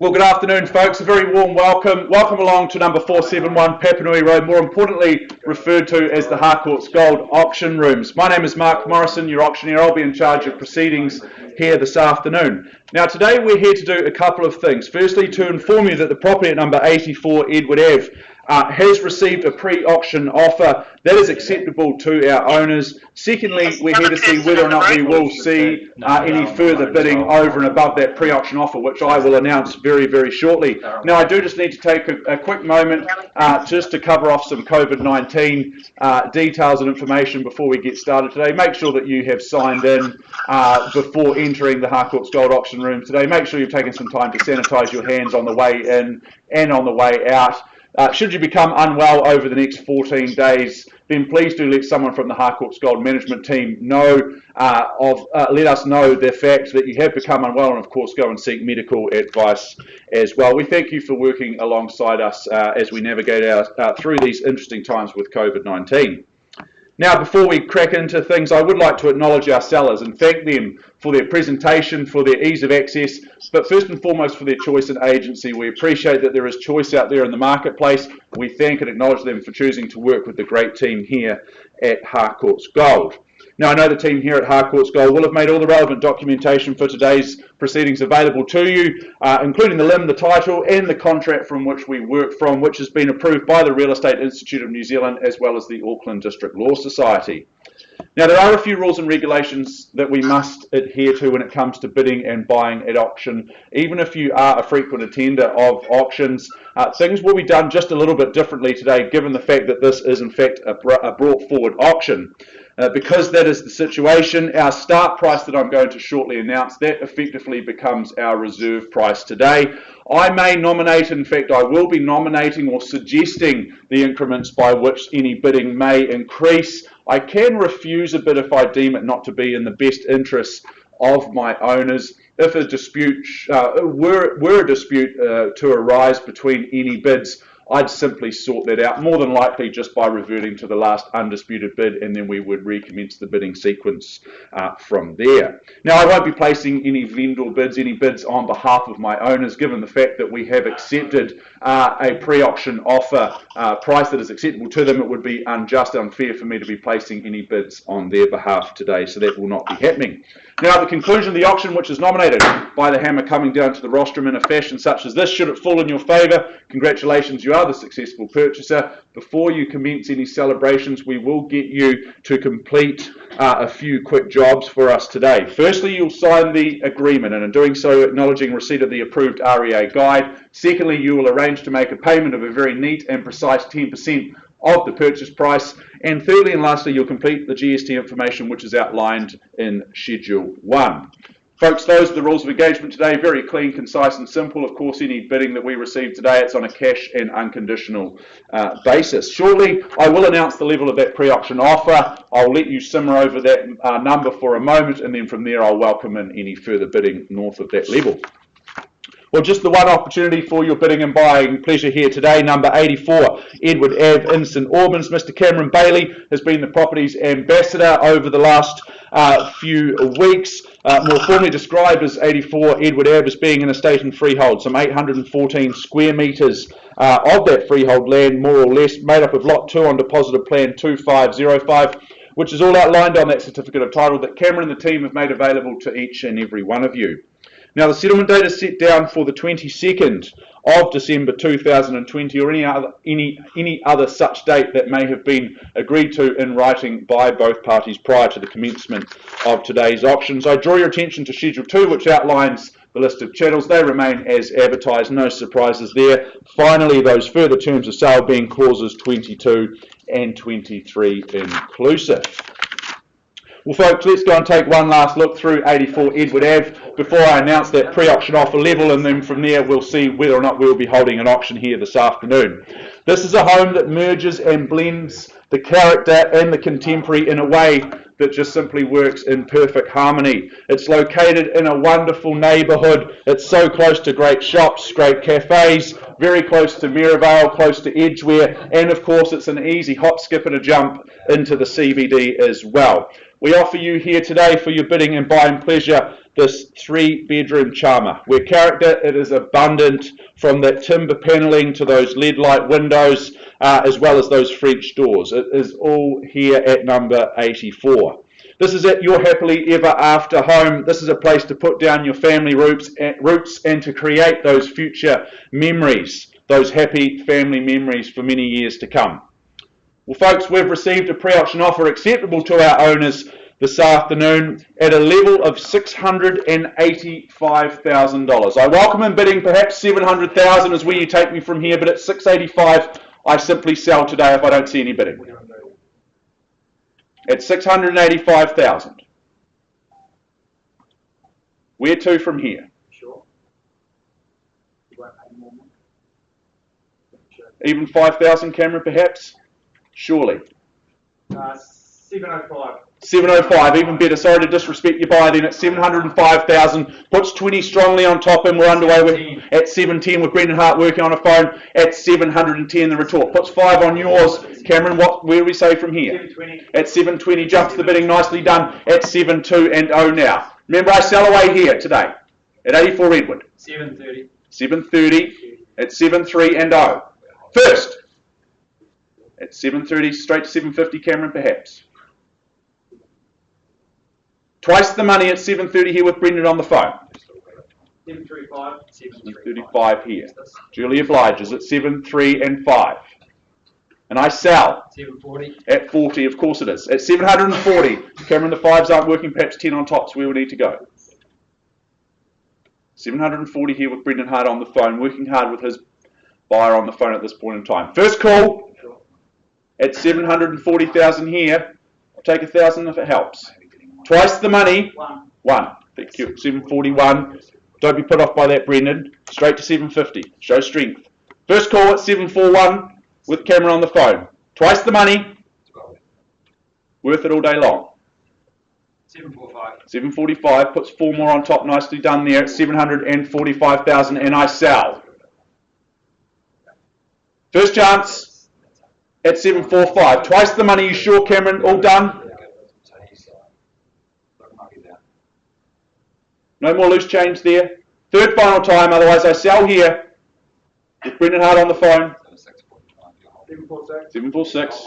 Well, good afternoon, folks. A very warm welcome. Welcome along to number 471 Papanui Road, more importantly referred to as the Harcourts Gold Auction Rooms. My name is Mark Morrison, your auctioneer. I'll be in charge of proceedings here this afternoon. Now, today we're here to do a couple of things. Firstly, to inform you that the property at number 84 Edward Ave has received a pre-auction offer that is acceptable to our owners. Secondly, we're here to see whether or not we will see any further bidding over and above that pre-auction offer, which I will announce very, very shortly. Now, I do just need to take a quick moment just to cover off some COVID-19 details and information before we get started today. Make sure that you have signed in before entering the Harcourts Gold Auction Room today. Make sure you've taken some time to sanitise your hands on the way in and on the way out. Should you become unwell over the next 14 days, then please do let someone from the Harcourts Gold management team know let us know the fact that you have become unwell, and of course go and seek medical advice as well. We thank you for working alongside us as we navigate through these interesting times with COVID-19. Now, before we crack into things, I would like to acknowledge our sellers and thank them for their presentation, for their ease of access, but first and foremost for their choice and agency. We appreciate that there is choice out there in the marketplace. We thank and acknowledge them for choosing to work with the great team here at Harcourts Gold. Now, I know the team here at Harcourts Gold will have made all the relevant documentation for today's proceedings available to you, including the LIM, the title, and the contract from which we work from, which has been approved by the Real Estate Institute of New Zealand as well as the Auckland District Law Society. Now, there are a few rules and regulations that we must adhere to when it comes to bidding and buying at auction. Even if you are a frequent attender of auctions, things will be done just a little bit differently today, given the fact that this is in fact a brought forward auction. Because that is the situation, our start price that I'm going to shortly announce, that effectively becomes our reserve price today. I may nominate, in fact I will be nominating or suggesting the increments by which any bidding may increase. I can refuse a bid if I deem it not to be in the best interests of my owners. If a dispute were a dispute to arise between any bids, I'd simply sort that out, more than likely just by reverting to the last undisputed bid, and then we would recommence the bidding sequence from there. Now, I won't be placing any vendor bids, any bids on behalf of my owners, given the fact that we have accepted a pre-auction offer price that is acceptable to them. It would be unjust, unfair for me to be placing any bids on their behalf today, so that will not be happening. Now, at the conclusion of the auction, which is nominated by the hammer coming down to the rostrum in a fashion such as this, should it fall in your favour, congratulations, you are the successful purchaser. Before you commence any celebrations, we will get you to complete a few quick jobs for us today. Firstly, you'll sign the agreement, and in doing so, acknowledging receipt of the approved REA guide. Secondly, you will arrange to make a payment of a very neat and precise 10% of the purchase price. And thirdly and lastly, you'll complete the GST information which is outlined in Schedule 1. Folks, those are the rules of engagement today. Very clean, concise and simple. Of course, any bidding that we receive today, it's on a cash and unconditional basis. Shortly, I will announce the level of that pre-auction offer. I'll let you simmer over that number for a moment, and then from there I'll welcome in any further bidding north of that level. Well, just the one opportunity for your bidding and buying pleasure here today. Number 84 Edward Ave in St Albans. Mr Cameron Bailey has been the property's ambassador over the last few weeks. More formally described as 84 Edward Ave as being an estate and freehold, some 814 square metres of that freehold land, more or less, made up of Lot 2 on Deposit of Plan 2505, which is all outlined on that certificate of title that Cameron and the team have made available to each and every one of you. Now, the settlement date is set down for the 22nd of December 2020, or any other such date that may have been agreed to in writing by both parties prior to the commencement of today's auctions. I draw your attention to Schedule 2, which outlines the list of chattels. They remain as advertised, no surprises there. Finally, those further terms of sale being clauses 22 and 23 inclusive. Well, folks, let's go and take one last look through 84 Edward Ave before I announce that pre-auction offer level, and then from there we'll see whether or not we'll be holding an auction here this afternoon. This is a home that merges and blends the character and the contemporary in a way that just simply works in perfect harmony. It's located in a wonderful neighbourhood. It's so close to great shops, great cafes, very close to Maryvale, close to Edgware, and of course it's an easy hop, skip and a jump into the CBD as well. we offer you here today for your bidding and buying pleasure this 3-bedroom charmer, where character it is abundant, from that timber panelling to those LED light windows, as well as those French doors. It is all here at number 84. This is it, your happily ever after home. This is a place to put down your family roots and to create those future memories, those happy family memories for many years to come. Well, folks, we've received a pre-auction offer acceptable to our owners this afternoon at a level of $685,000. I welcome in bidding. Perhaps $700,000 is where you take me from here, but at $685,000, I simply sell today if I don't see any bidding. At $685,000. Where to from here? Sure. Even $5,000, Cameron, perhaps? Surely. 705. 705, even better. Sorry to disrespect your buyer then. At 705,000, puts 20 strongly on top, and we're underway with at 710 with Brendan Hart working on a phone at 710. The retort puts 5 on yours, Cameron. Where do we say from here? 720. At 720, jumps the bidding, nicely done. At 72 and 0 now. Remember, I sell away here today at 84 Redwood. 730. 730 at 73 and 0. First at 730, straight to 750, Cameron, perhaps. Twice the money at 730 here with Brendan on the phone. 735. 735 here. Julie obliges at 7.3 and 5. And I sell 740. at 40, of course it is. At 740, Cameron, the 5s aren't working, perhaps 10 on top, so where we need to go. 740 here with Brendan Hart on the phone, working hard with his buyer on the phone at this point in time. First call at 740,000 here. I'll take 1,000 if it helps. Twice the money. 1. Thank you. 741. Don't be put off by that, Brendan. Straight to 750. Show strength. First call at 741 with Cameron on the phone. Twice the money. Worth it all day long. 745. 745. Puts 4 more on top. Nicely done there at 745,000, and I sell. First chance at 745. Twice the money. You sure, Cameron? All done? No more loose change there. Third final time, otherwise I sell here with Brendan Hart on the phone. 746.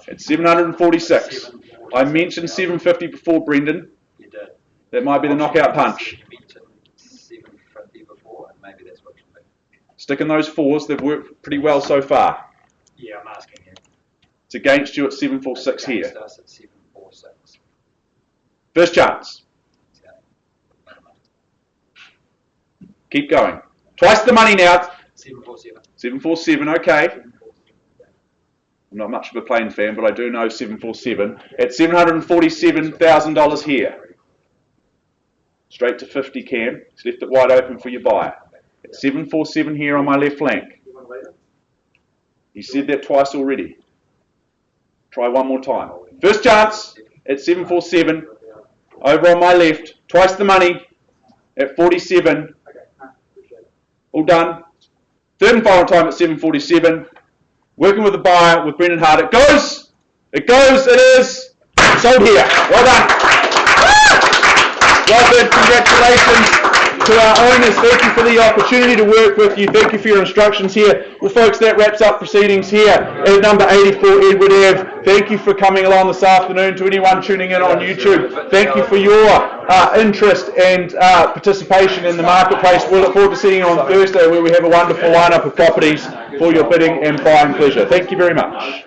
At 746. I mentioned 750 before, Brendan. You did. That might be the knockout punch. You mentioned 750 before, and maybe that's what you mean. Stick in those 4s. They've worked pretty well so far. Yeah, I'm asking you. It's against you at 746 here. Against us at 746. First chance. Keep going. Twice the money now. 747. 747, okay. I'm not much of a plane fan, but I do know 747. At $747,000 here. Straight to 50, Cam. It's left it wide open for your buyer. At 747 here on my left flank. He said that twice already. Try one more time. First chance at 747. Over on my left. Twice the money at 47. All done. Third and final time at 747. Working with the buyer with Brendan Hart. It goes. It goes. It is. Sold here. Well done. Well done. Congratulations to our owners. Thank you for the opportunity to work with you. Thank you for your instructions here. Well, folks, that wraps up proceedings here at number 84 Edward Ave. Thank you for coming along this afternoon. To anyone tuning in on YouTube, thank you for your interest and participation in the marketplace. We'll look forward to seeing you on Thursday, where we have a wonderful lineup of properties for your bidding and buying pleasure. Thank you very much.